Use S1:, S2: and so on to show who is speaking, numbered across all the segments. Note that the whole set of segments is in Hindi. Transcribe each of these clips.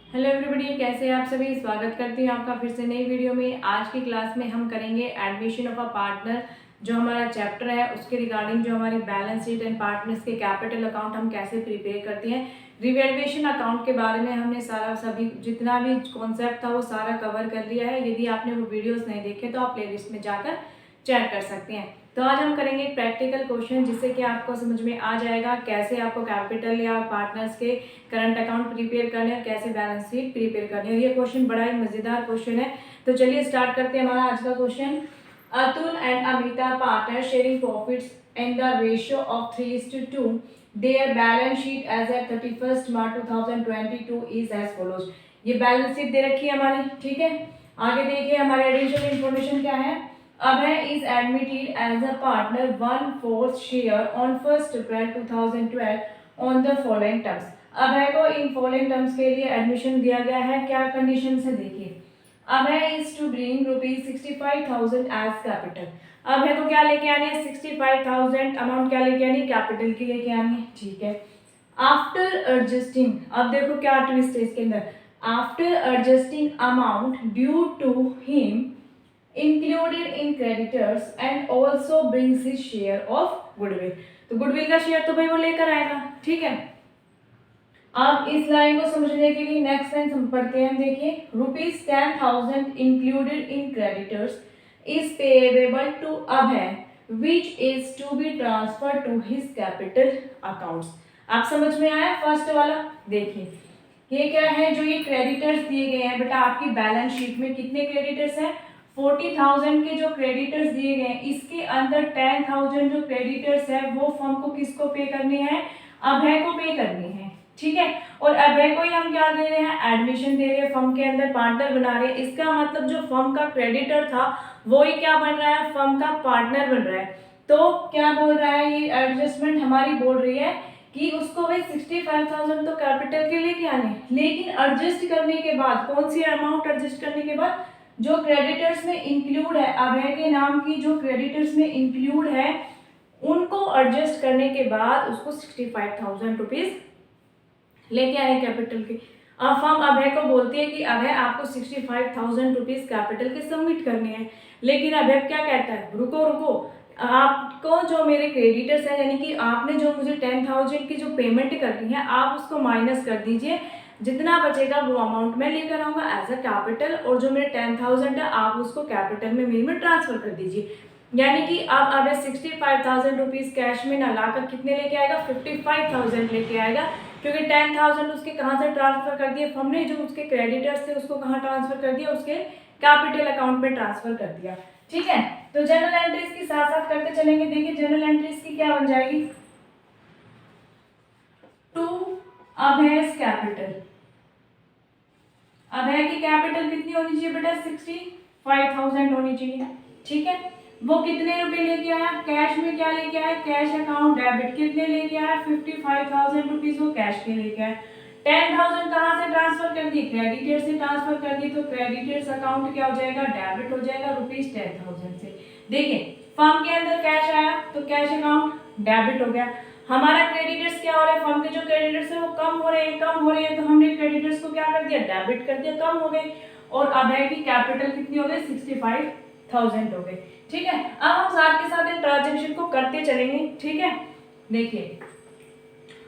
S1: हेलो एवरीबॉडी, कैसे हैं आप सभी। स्वागत करती हूँ आपका फिर से नई वीडियो में। आज की क्लास में हम करेंगे एडमिशन ऑफ अ पार्टनर। जो हमारा चैप्टर है उसके रिगार्डिंग जो हमारी बैलेंस शीट एंड पार्टनर्स के कैपिटल अकाउंट हम कैसे प्रिपेयर करते हैं। रिवैल्यूएशन अकाउंट के बारे में हमने सारा सभी जितना भी कॉन्सेप्ट था वो सारा कवर कर लिया है। यदि आपने वो वीडियोस नहीं देखे तो आप प्लेलिस्ट में जाकर चेक कर सकते हैं। तो आज हम करेंगे एक प्रैक्टिकल क्वेश्चन जिससे कि आपको समझ में आ जाएगा कैसे आपको कैपिटल या पार्टनर्स के करंट अकाउंट प्रिपेयर करने और कैसे बैलेंस शीट प्रिपेयर करने है। ये क्वेश्चन बड़ा ही मजेदार क्वेश्चन है। तो चलिए स्टार्ट करते हैं हमारा आज का question. Atul and Amita partner sharing profits in the ratio of 3:2। Their balance sheet as at 31 March 2022 is as follows. ये बैलेंस शीट दे रखी है हमारी, ठीक है। आगे देखिए हमारे एडिशनल इंफॉर्मेशन क्या है। Abhay is admitted as a partner 1/4 share on 1st April 2012 on the following terms। अभय को इन फॉलोइंग टर्म्स के लिए एडमिशन दिया गया है। क्या कंडीशन है देखिए। Abhay is to bring ₹65,000 as capital. Abhay को क्या लेके आनी है, 65,000 अमाउंट क्या लेके आनी है, कैपिटल की लेके आनी है, ठीक है। आफ्टर एडजस्टिंग, अब देखो क्या ट्विस्ट है इसके अंदर। After adjusting amount due to him included in creditors and also brings his share of goodwill। तो गुडविल का शेयर तो भाई वो लेकर आएगा, ठीक है। अब इस लाइन को समझने के लिए नेक्स्ट लाइन हम पढ़ते हैं। देखिए ₹10,000 included in creditors is payable to Abhay which is to be transfer to his capital accounts. आप समझ में आया फर्स्ट वाला। देखिए ये क्या है, जो ये क्रेडिटर्स दिए गए हैं बेटा आपकी बैलेंस शीट में कितने क्रेडिटर्स हैं, 40,000 के जो क्रेडिटर्स दिए गए हैं इसके अंदर 10,000 जो क्रेडिटर्स है वो फर्म को किसको पे करनी है, अभय को पे करनी है, ठीक है। और अभय को ही हम क्या दे रहे हैं, एडमिशन दे रहे हैं, फर्म के अंदर पार्टनर बना रहे हैं। इसका मतलब जो फर्म का क्रेडिटर था वो ही क्या बन रहा है, फर्म का पार्टनर बन रहा है। तो क्या बोल रहा है ये एडजस्टमेंट हमारी बोल रही है कि उसको भाई 65,000 तो कैपिटल के लेके आने, लेकिन एडजस्ट करने के बाद कौन सी अमाउंट एडजस्ट करने के बाद, जो क्रेडिटर्स में इंक्लूड है अभय के नाम की जो क्रेडिटर्स में इंक्लूड है उनको एडजस्ट करने के बाद उसको 65,000 रुपीज लेके आए कैपिटल के। अब फर्म अभय को बोलती है कि अभय आपको 65,000 रुपीज कैपिटल के सबमिट करने हैं, लेकिन अभय क्या कहता है, रुको रुको, आपको जो मेरे क्रेडिटर्स हैं यानी कि आपने जो मुझे 10,000 की जो पेमेंट करनी है आप उसको माइनस कर दीजिए, जितना बचेगा वो अमाउंट मैं लेकर आऊंगा एज अ कैपिटल, और जो मेरे 10,000 है आप उसको कैपिटल में मेरे में ट्रांसफर कर दीजिए। यानी कि अब अभय 65,000 रुपीज कैश में ना लाकर कितने लेके आएगा, 55,000 लेके आएगा, क्योंकि 10,000 उसके कहाँ से ट्रांसफर कर दिए फर्म ने, जो उसके क्रेडिटर्स थे उसको कहाँ ट्रांसफर कर दिया, उसके कैपिटल अकाउंट में ट्रांसफर कर दिया, ठीक है। तो जनरल एंट्रीज की साथ साथ करते चलेंगे। देखिए जनरल एंट्रीज की क्या बन जाएगी, टू अभय's कैपिटल। अभय की कैपिटल कितनी होनी चाहिए बेटा, 65,000 होनी चाहिए, ठीक है। वो कितने रुपए लेके आया, कैश में क्या लेके आया, कैश अकाउंट डेबिट कितने लेके आया, 55,000 रुपीज वो कैश के लेके आया। 10,000 कहाँ से ट्रांसफर कर दी, क्रेडिटर से ट्रांसफर कर दी, तो क्रेडिटर्स अकाउंट क्या हो जाएगा, डेबिट हो जाएगा ₹10,000 से। देखिए फर्म के अंदर कैश आया तो कैश अकाउंट डेबिट हो गया। हमारा क्रेडिटर्स क्या हो रहा है, फर्म के जो क्रेडिटर्स है वो कम हो रहे हैं तो हमने क्रेडिटर्स को क्या कर दिया, डेबिट कर दिया, कम हो गए। और अभय की कैपिटल कितनी हो गई, 65,000 हो गई, ठीक है। अब हम साथ के साथ इन ट्रांजेक्शन को करते चलेंगे, ठीक है। देखिए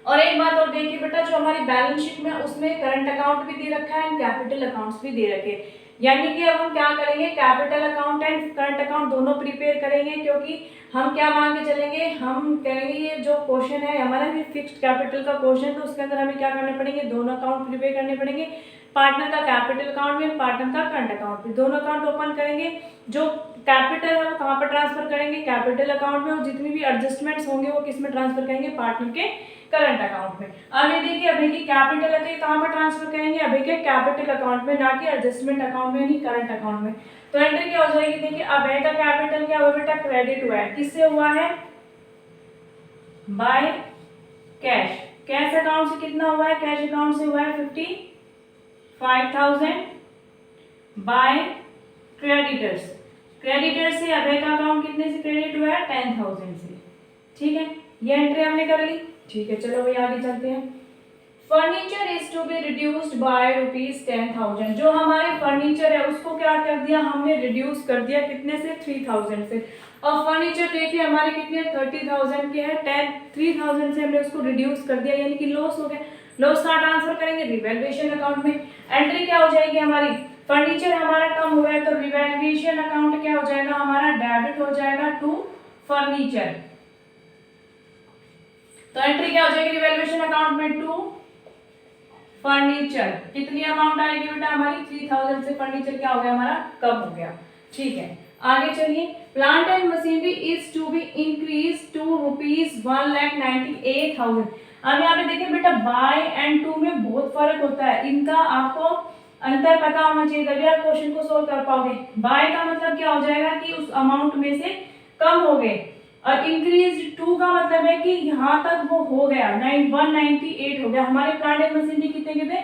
S1: और एक बात और देखिए बेटा, जो हमारी बैलेंस शीट में उसमें करंट अकाउंट भी दे रखा है, कैपिटल अकाउंट्स भी दे रखे हैं। यानी कि अब हम क्या करेंगे, capital account and current account दोनों प्रिपेयर करेंगे, क्योंकि हम क्या मान के चलेंगे, हम करेंगे ये जो क्वेश्चन है हमारा भी फिक्स्ड कैपिटल का क्वेश्चन, तो उसके अंदर हमें क्या करने पड़ेंगे, दोनों अकाउंट प्रिपेयर करने पड़ेंगे। पार्टनर का कैपिटल अकाउंट में, पार्टनर का करंट अकाउंट में, दोनों अकाउंट ओपन करेंगे। जो कैपिटल है वो कहाँ पर ट्रांसफर करेंगे, कैपिटल अकाउंट में, और जितनी भी एडजस्टमेंट्स होंगे वो किस में ट्रांसफर करेंगे, पार्टनर के करंट अकाउंट में। अब ये देखिए अभी की कैपिटल है तो ये कहाँ पर ट्रांसफर करेंगे, अभी के कैपिटल अकाउंट में, ना कि एडजस्टमेंट अकाउंट में, नहीं करंट अकाउंट में। तो एंट्री क्या हो जाएगी, देखिए अभय का कैपिटल क्या हुआ बेटा, क्रेडिट हुआ है, किससे हुआ है, बाय कैश। कैश अकाउंट से कितना हुआ है, कैश अकाउंट से हुआ है 55,000 बाय क्रेडिटर्स। क्रेडिटर्स से अभय का अकाउंट कितने से क्रेडिट हुआ है, 10,000 से, ठीक है। ये एंट्री हमने कर ली, ठीक है। चलो भाई आगे चलते हैं। Furniture is to be reduced by ₹10,000। जो हमारे फर्नीचर है उसको क्या कर दिया हमने, रिड्यूस कर दिया कितने से, 3000 से। और फर्नीचर देखिए हमारे कितने 30,000 के हैं, 3000 से हमने उसको रिड्यूस कर दिया, यानी कि लॉस हो गया। लॉस का ट्रांसफर करेंगे रिवैल्यूएशन अकाउंट में। एंट्री क्या हो जाएगी हमारी, फर्नीचर हमारा कम हुआ है तो रिवैल्यूएशन अकाउंट क्या हो जाएगा हमारा, डेबिट हो जाएगा टू फर्नीचर। तो एंट्री क्या हो जाएगी रिवैल्यूएशन अकाउंट में, टू फर्नीचर। कितनी अमाउंट आएगी बेटा हमारी, 3000 से फर्नीचर क्या हो गया हमारा, कम हो गया। ठीक है, आगे चलिए। Plant and machinery is to be increase to ₹1,98,000। अब यहाँ पे देखिए बेटा बाय एंड टू में बहुत फर्क होता है, इनका आपको अंतर पता होना चाहिए तभी आप क्वेश्चन को सोल्व कर पाओगे। बाय का मतलब क्या हो जाएगा कि उस अमाउंट में से कम हो गए, और इंक्रीज टू का मतलब है कि यहाँ तक वो हो गया, 198 हो गया। हमारे प्लांट एंड मशीनरी कितने के थे,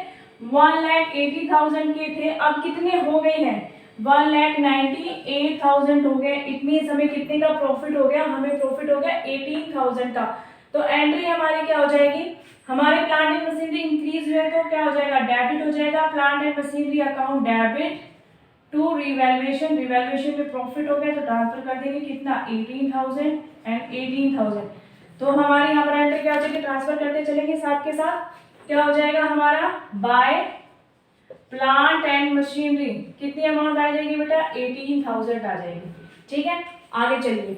S1: 1,80,000 के थे, अब कितने हो गए हैं, 1,98,000 हो गए। इट मींस हमें कितने का प्रॉफिट हो गया, हमें प्रॉफिट हो गया 18,000 का। तो एंट्री हमारी क्या हो जाएगी, हमारे प्लांट एंड मशीनरी इंक्रीज हुए तो क्या हो जाएगा, डेबिट हो जाएगा। Plant and machinery account debit to revaluation, revaluation में प्रॉफिट हो गया तो ट्रांसफर कर देंगे कितना, 18,000 एंड 18,000। तो हमारे यहाँ पर एंट्री क्या हो जाएगी, ट्रांसफर करते चलेंगे साथ के साथ, क्या हो जाएगा हमारा, बाय प्लांट एंड मशीनरी कितनी अमाउंट आ जाएगी बेटा, 18,000 आ जाएगी। ठीक है, आगे चलिए।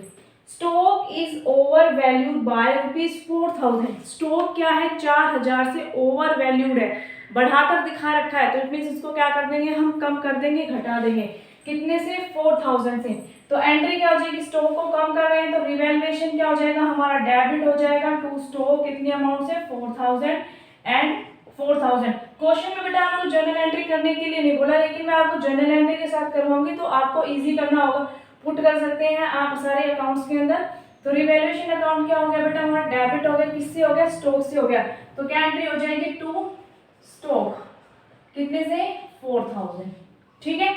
S1: Stock is over valued bye ₹4,000। Stock क्या है, 4,000 से ओवर वैल्यूड है, बढ़ाकर दिखा रखा है, तो इट मींस इसको क्या कर देंगे हम, कम कर देंगे, घटा देंगे, कितने से, 4,000 से। तो एंट्री क्या हो जाएगी, स्टॉक को कम कर रहे हैं तो रिवैल्यूएशन क्या हो जाएगा हमारा, डेबिट हो जाएगा टू स्टॉक, कितनी अमाउंट से, 4,000 एंड 4,000। क्वेश्चन में बेटा आपको जर्नल एंट्री करने के लिए नहीं बोला, लेकिन मैं आपको जर्नल एंट्री के साथ करवाऊंगी तो आपको इजी करना होगा, पुट कर सकते हैं आप सारे अकाउंट्स के अंदर। तो रिवैल्यूएशन अकाउंट क्या हो गया बेटा हमारा, डेबिट हो गया, किससे हो गया, स्टॉक से हो गया। तो क्या एंट्री हो जाएगी, टू स्टॉक, कितने से, 4,000। ठीक है,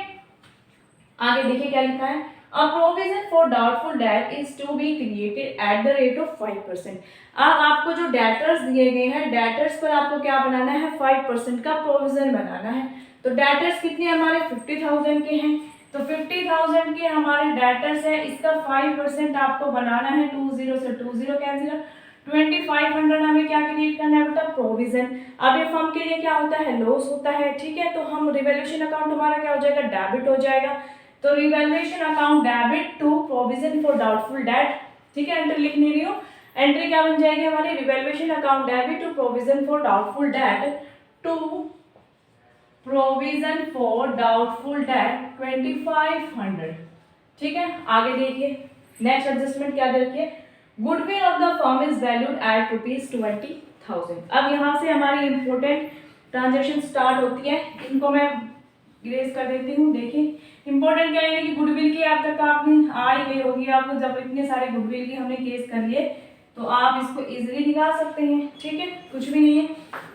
S1: आगे देखिए क्या लिखा है, a provision for doubtful debt is to be created at the rate of 5%। अब आपको जो डेटर्स दिए गए हैं, डेटर्स पर आपको क्या बनाना है, 5% का प्रोविजन बनाना है। तो डेटर्स कितने हमारे 50,000 के हैं, तो 50,000 के हमारे डेटर्स है, इसका 5% आपको बनाना है, 20 से 20 कैंसिल, 2500 हमें क्या क्रिएट करना है बेटा, प्रोविजन। अब ये फर्म के लिए क्या होता है, लॉस होता है। ठीक है, तो हम रिवैल्यूएशन अकाउंट हमारा क्या हो जाएगा, डेबिट हो जाएगा। तो revaluation account debit to provision for doubtful debt. ठीक है, एंट्री लिख नहीं रही हूँ, एंट्री क्या बन जाएगी हमारी, revaluation account debit to provision for doubtful debt to provision for doubtful debt 2500। ठीक है, आगे देखिए नेक्स्ट एडजस्टमेंट क्या दे रखी है, goodwill of the firm is valued at ₹20,000। अब यहाँ से हमारी इंपॉर्टेंट ट्रांजेक्शन स्टार्ट होती है, इनको मैं इरेज कर देती हूँ। देखिए इंपॉर्टेंट क्या है कि गुडविल की आप तक आपने आ ही गई होगी, आपको जब इतने सारे गुडविल की हमने केस कर लिए तो आप इसको इजीली निकाल सकते हैं। ठीक है, कुछ भी नहीं है।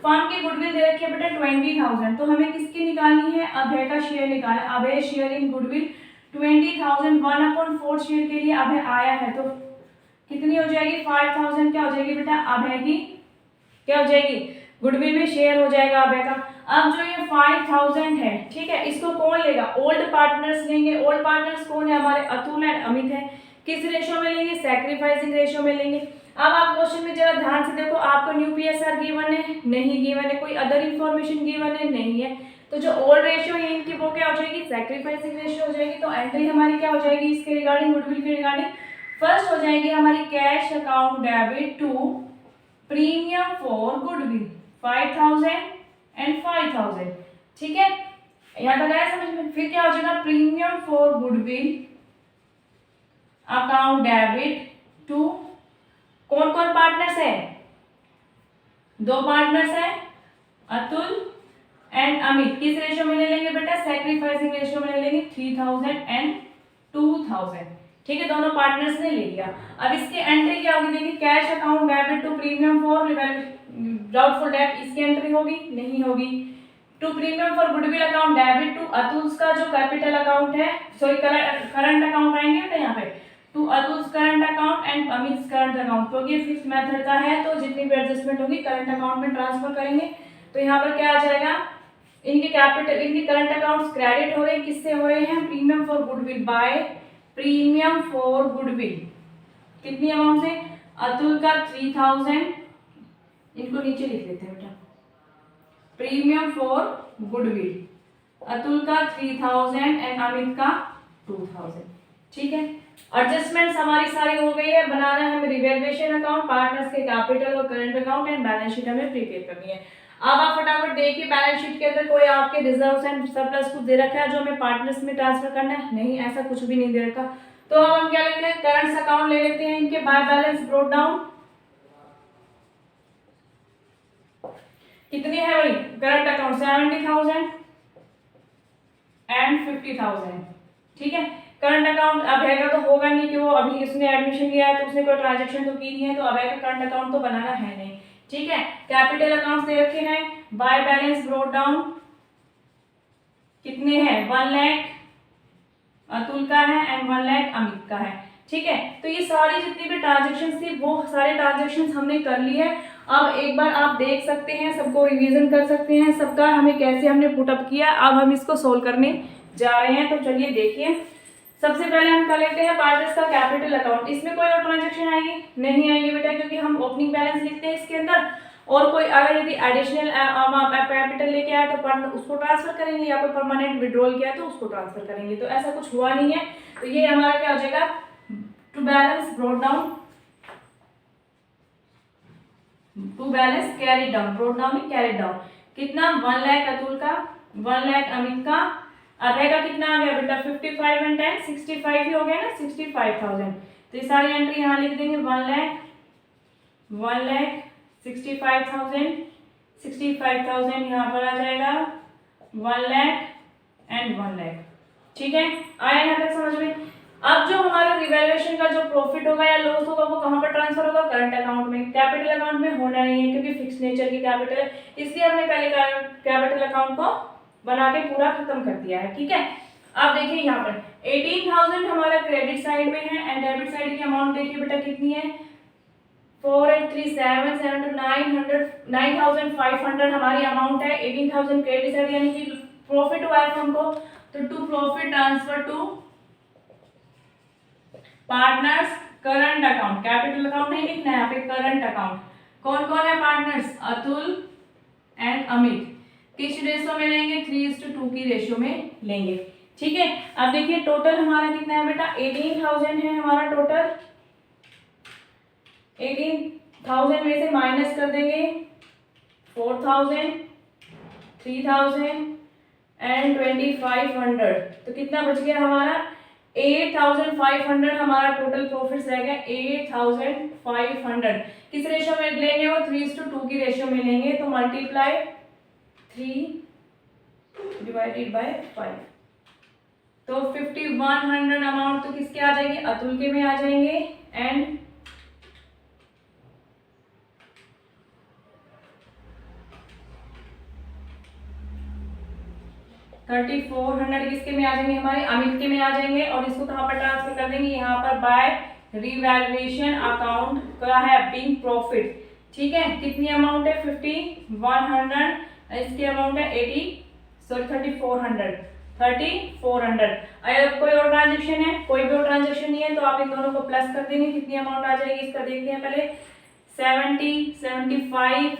S1: फर्म की गुडविल दे रखी है बेटा 20,000, तो हमें किसकी निकालनी है, अभय का शेयर निकालना है। अभय शेयर इन गुडविल 20,000, 1/4 शेयर के लिए अभय आया है, तो कितनी हो जाएगी, 5,000 क्या हो जाएगी बेटा, अभय की क्या हो जाएगी, गुडविल में शेयर हो जाएगा अभय का। अब जो ये 5,000 है, ठीक है, इसको कौन लेगा, ओल्ड पार्टनर्स लेंगे। ओल्ड पार्टनर्स कौन है, हमारे अतुल एंड अमित है। किस रेशियो में लेंगे, सैक्रिफाइसिंग रेशियो में लेंगे। अब आप क्वेश्चन में जरा ध्यान से देखो, आपको न्यू पीएसआर गिवन है, नहीं गिवन है, कोई अदर इंफॉर्मेशन गिवन है, नहीं है। तो जो ओल्ड रेशियो है इनकी वो क्या हो जाएगी, सैक्रिफाइसिंग रेशियो हो जाएगी। तो एंट्री हमारी क्या हो जाएगी इसके रिगार्डिंग, गुडविल के रिगार्डिंग, फर्स्ट हो जाएगी हमारी cash account debit to premium for goodwill 5,000 and 5,000। ठीक है, यहाँ तक आया समझ में। फिर क्या हो जाएगा, premium for goodwill account debit to कौन कौन पार्टनर्स है, दो पार्टनर्स है, अतुल एंड अमित। किस रेशियो में ले लेंगे बेटा, सैक्रिफाइसिंग रेशियो में ले लेंगे, 3,000 एंड 2,000। ठीक है, दोनों पार्टनर्स ने ले लिया। अब इसकी एंट्री क्या होगी, देखिए cash account debit to premium for doubtful debt, इसकी एंट्री होगी, नहीं होगी। To premium for goodwill account debit to Atul का जो कैपिटल अकाउंट है, सॉरी करंट अकाउंट आएंगे बेटा यहाँ पे, to Atul current account and Amit current account, क्योंकि फिक्स मेथड का है तो जितनी भी एडजस्टमेंट होगी करंट अकाउंट में ट्रांसफर करेंगे। तो यहाँ पर क्या आ जाएगा, इनके कैपिटल, इनके करंट अकाउंट्स क्रेडिट हो रहे हैं, किससे हो रहे हैं, premium for goodwill, by premium for goodwill. कितनी अमाउंट से, अतुल का 3000, इनको नीचे लिख लेते हैं बेटा, प्रीमियम फॉर गुडविल, अतुल का 3000 एंड अमित का 2000। ठीक है, एडजस्टमेंट्स हमारी सारी हो गई है। बनाना है हमें रिवैल्यूएशन अकाउंट, पार्टनर्स के कैपिटल और current account and balance sheet हमें प्रिपेयर करनी है। अब आप फटाफट देखिए बैलेंस शीट के अंदर कोई आपके रिजर्व्स एंड सरप्लस कुछ दे रखा है जो हमें पार्टनर्स में ट्रांसफर करना है, नहीं ऐसा कुछ भी नहीं दे रखा। तो अब हम क्या लेते हैं, करंट अकाउंट ले लेते हैं, इनके बाय बैलेंस ब्रोट डाउन कितनी है भाई, करंट अकाउंट 70,000 एंड 50,000। ठीक है, करंट अकाउंट अब है तो होगा नहीं कि वो अभी उसने एडमिशन लिया है तो उसने कोई ट्रांजैक्शन तो की नहीं है, तो अब है करंट अकाउंट तो बनाना है नहीं। ठीक है, कैपिटल अकाउंट्स दे रखे हैं, बाय बैलेंस ब्रोट डाउन कितने हैं, 1 लाख अतुल का है एंड 1 लाख अमित का है। ठीक है, तो ये सारी जितनी भी ट्रांजेक्शन थी वो सारे ट्रांजेक्शन हमने कर ली है। अब एक बार आप देख सकते हैं, सबको रिवीजन कर सकते हैं, सबका हमें कैसे हमने पुटअप किया। अब हम इसको सोल्व करने जा रहे हैं, तो चलिए देखिए। सबसे पहले हम कर लेते हैं पार्टनर्स का कैपिटल अकाउंट। इसमें कोई और ट्रांजेक्शन आएगी नहीं आएगी बेटा, क्योंकि हम ओपनिंग बैलेंस लिखते हैं इसके अंदर, और कोई अगर यदि एडिशनल कैपिटल लेके आया तो उसको ट्रांसफर करेंगे, या कोई परमानेंट विड्रॉल किया तो उसको ट्रांसफर करेंगे, तो ऐसा कुछ हुआ नहीं है। तो ये हमारा क्या हो जाएगा, to balance brought down, to balance carry down, brought down में कैरी डाउन कितना, 1 लाख अतुल का, 1 लाख अमित का, आधे का कितना आ गया बेटा 55 एंड 10 65 ही हो गया ना, 65,000। तो ये सारी एंट्री यहाँ लिख देंगे, 1 लाख 65,000, 65,000 यहाँ पर आ जाएगा, 1 लाख एंड 1 लाख। ठीक है, आया यहाँ तक समझ में। अब जो हमारा रिवैल्यूएशन का जो प्रॉफिट होगा या लॉस होगा वो कहाँ पर ट्रांसफर होगा, करंट अकाउंट में। कैपिटल अकाउंट में होना नहीं है क्योंकि फिक्स नेचर की कैपिटल है, इसलिए हमने पहले कैपिटल अकाउंट को बना के पूरा खत्म कर दिया है। ठीक है, अब देखिए यहाँ पर 18,000 हमारा क्रेडिट साइड में है एंड डेबिट साइड की अमाउंट देखिए बेटा कितनी है, 4837 7 to 9,500 हमारी अमाउंट है। 18,000 क्रेडिट साइड यानी कि प्रॉफिट हुआ है हमको, तो to profit transfer to partners current account, capital account नहीं लिखना है यहाँ पे, करंट अकाउंट। कौन कौन है पार्टनर्स, अतुल एंड अमित। किस रेशो में लेंगे, 3:2 की रेशो में लेंगे। ठीक है, अब देखिए टोटल हमारा कितना है बेटा, 18,000 है हमारा टोटल। 18,000 में से माइनस कर देंगे 4,000, 3,000 एंड 2,500, तो कितना बच गया हमारा 8,500 हमारा टोटल प्रॉफिट रहेगा। 8,500 किस रेशो में लेंगे, वो 3:2 की रेशो में लेंगे, तो मल्टीप्लाई 3 डिवाइडेड बाय 5, तो 5,100 अमाउंट तो किसके आ जाएंगे, अतुल के में आ जाएंगे, एंड 3,400 किसके में आ जाएंगे, हमारे अमित के में आ जाएंगे। और इसको कहाँ पर ट्रांसफर कर देंगे, यहाँ पर बाय रिवैल्यूएशन अकाउंट का है बिंग प्रॉफिट। ठीक है, कितनी अमाउंट है 5,100, इसकी अमाउंट है 3,400। अगर कोई और ट्रांजेक्शन है, कोई भी और ट्रांजेक्शन नहीं है, तो आप इन दोनों को प्लस कर देंगे, कितनी अमाउंट आ जाएगी इसका देखते हैं पहले। 70, 75,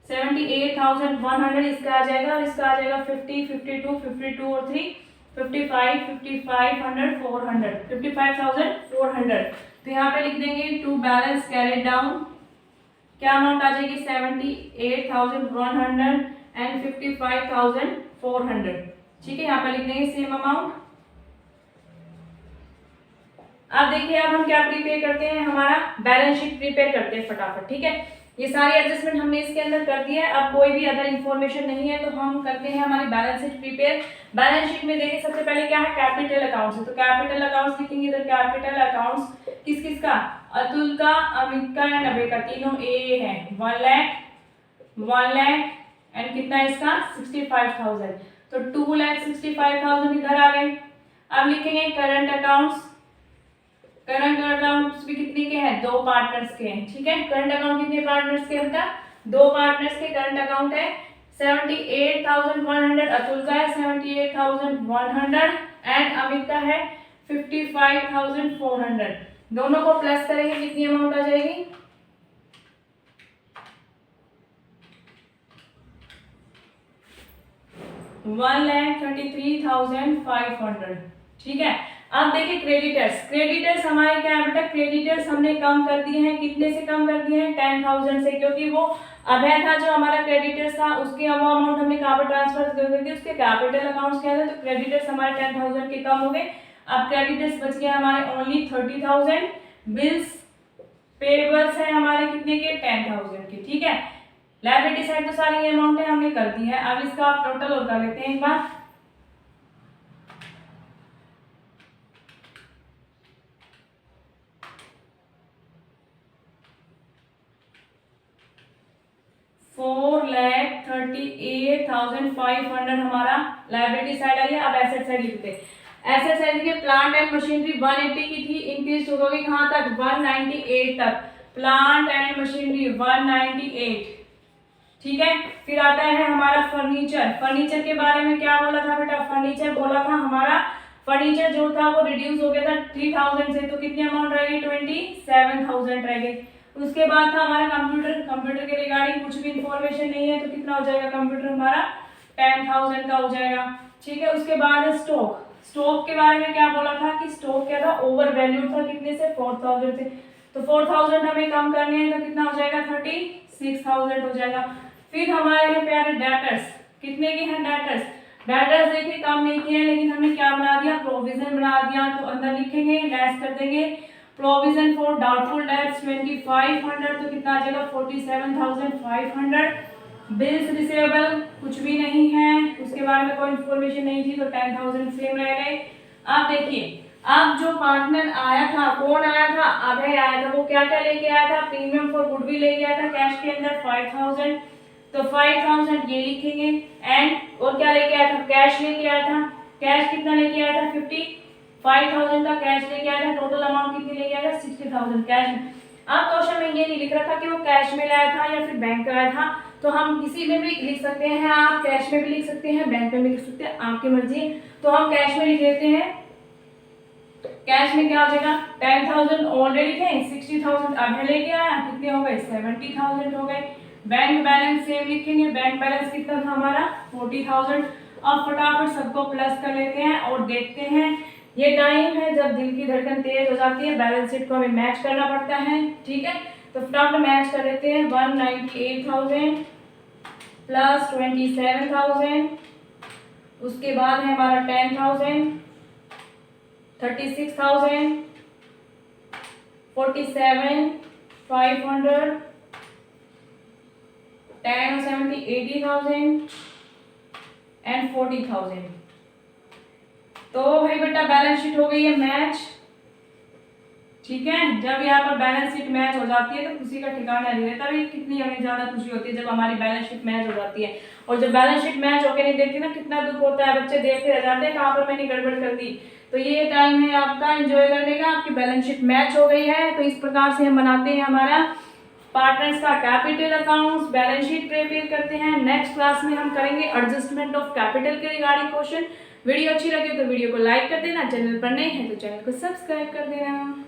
S1: 78,100 इसका आ जाएगा, और इसका आ जाएगा 50, 52, 52 और 3 55, 5,500, 400, 55,400। तो यहाँ पे लिख देंगे टू बैलेंस कैरिड डाउन, क्या अमाउंट आ जाएगी 78,100 एंड 55,400। ठीक है, यहाँ पे लिख देंगे सेम अमाउंट। अब देखिए, अब हम क्या प्रिपेयर करते हैं, हमारा बैलेंस शीट प्रिपेयर करते हैं फटाफट। ठीक है, ये सारी एडजस्टमेंट हमने इसके अंदर कर दिया है। अब कोई भी अदर इन्फॉर्मेशन नहीं है, तो हम करते हैं हमारी balance sheet prepare. Balance sheet में देखिए सबसे पहले क्या है, कैपिटल अकाउंट्स है, तो कैपिटल अकाउंट्स लिखेंगे। इधर कैपिटल अकाउंट्स किस किस का, अतुल का, अमित का एंड अभय का, तीनों ए है। 1 लाख एंड कितना इसका 65,000, तो 2,65,000 इधर आ गए। अब लिखेंगे करंट अकाउंट्स, करंट अकाउंट्स भी कितने के हैं, 2 पार्टनर्स के हैं, ठीक है। करंट अकाउंट कितने पार्टनर्स के होता है, 2 पार्टनर्स के करंट अकाउंट है 78,100, अतुल का है 78,100 एंड अमित का है 55,400। दोनों को प्लस करेंगे कितनी अमाउंट आ जाएगी, 1,33,500, ठीक है। अब देखिए क्रेडिटर्स हमारे क्या है बेटा, क्रेडिटर्स हमने कम कर दिए हैं, कितने से कम कर दिए हैं, 10,000 से, क्योंकि वो अभय था जो हमारा क्रेडिटर्स था, उसकी अमाउंट हमने कहाँ पर ट्रांसफर कर दी, उसके कैपिटल अकाउंट्स के अंदर, तो क्रेडिटर्स हमारे 10,000 के कम हो गए। अब क्रेडिटर्स बच गए हमारे ओनली 30,000। बिल्स पेबल्स है हमारे कितने के, 10,000 के, ठीक है। लायबिलिटी साइड तो सारी अमाउंट है हमने कर दी है। अब इसका आप टोटल और कर लेते हैं एक बार, $4,38,500 हमारा लायबिलिटी साइड आई है। अब एसेट साइड लिखते हैं। एसेट साइड के प्लांट एंड मशीनरी 180 की थी, इंक्रीज हो गई कहाँ तक, 198 तक। प्लांट एंड मशीनरी 198, ठीक है। फिर आता है हमारा फर्नीचर के बारे में क्या बोला था बेटा, फर्नीचर बोला था हमारा फर्नीचर जो था वो रिड्यूस हो गया था 3,000 से, तो कितनी अमाउंट रह गई, 27,000 रह गई। उसके बाद था हमारा कंप्यूटर के रिगार्डिंग कुछ भी इंफॉर्मेशन नहीं है, तो कितना हो जाएगा कंप्यूटर हमारा 10,000 का हो जाएगा, ठीक है। उसके बाद है स्टॉक के बारे में क्या बोला था कि स्टॉक क्या था, ओवर वैल्यू था, कितने से, 4,000 से, तो 4,000 हमें कम करने हैं, तो कितना हो जाएगा, 36,000 हो जाएगा। फिर हमारे हैं प्यारे डेटर्स, कितने के हैं डेटर्स देखिए कम नहीं किए हैं, लेकिन हमने क्या बना दिया, प्रोविजन बना दिया, तो अंदर लिखेंगे लेस कर देंगे, प्रोविजन फॉर डाउटफुल डेट्स 2,500, तो कितना आ जाएगा, 47,500। बिल्स रिसीवेबल कुछ भी नहीं है, उसके बारे में कोई इन्फॉर्मेशन नहीं थी, तो 10,000 सेम रह गए। अब देखिए, अब जो पार्टनर आया था, कौन आया था, अभय आया था, वो क्या क्या लेके आया था, प्रीमियम फॉर गुडविल लेके आया था कैश के अंदर 5,000, तो 5,000 ये लिखेंगे। एंड और क्या लेके आया था, कैश लेके आया था, कैश कितना लेके आया था, 55,000 का कैश लेके आया था। टोटल अमाउंट कितनी लेके आया था, 60,000 कैश में। अब क्वेश्चन में ये नहीं लिख रखा कि वो कैश में लाया था या फिर बैंक में आया था, तो हम किसी में भी लिख सकते हैं, आप कैश में भी लिख सकते हैं, बैंक में भी लिख सकते हैं, आपकी मर्जी। तो हम कैश में लिख लेते हैं, कैश में क्या हो जाएगा, 10,000 ऑलरेडी थे, 60,000 अभी लेके आया, कितने हो गए, 70,000 हो गए। बैंक बैलेंस सेम लिखेंगे, बैंक बैलेंस कितना था हमारा, 40,000। अब फटाफट सबको प्लस कर लेते हैं और देखते हैं। ये टाइम है जब दिल की धड़कन तेज हो जाती है, बैलेंस शीट को हमें मैच करना पड़ता है, ठीक है। तो फटाफट मैच कर लेते हैं, 198,000 प्लस 27,000, उसके बाद है हमारा 10,000, 36,000, 47,500, 10 और 70 80,000 एंड 40,000। तो भाई बेटा बैलेंस शीट हो गई है मैच, ठीक है। जब यहाँ पर बैलेंस शीट मैच हो जाती है तो खुशी का ठिकाना नहीं रहता। भी कितनी हमें ज्यादा खुशी होती है जब हमारी बैलेंस शीट मैच हो जाती है, और जब बैलेंस शीट मैच होकर नहीं देखती ना, कितना दुख होता है, बच्चे देखते रह जाते हैं कहाँ पर मैंने गड़बड़ कर दी। तो ये टाइम है आपका एंजॉय करने का, आपकी बैलेंस शीट मैच हो गई है। तो इस प्रकार से हम बनाते हैं हमारा पार्टनर्स का capital accounts, balance sheet prepare करते हैं। नेक्स्ट क्लास में हम करेंगे एडजस्टमेंट ऑफ कैपिटल के रिगार्डिंग क्वेश्चन। वीडियो अच्छी लगे तो वीडियो को लाइक कर देना, चैनल पर नए हैं तो चैनल को सब्सक्राइब कर देना।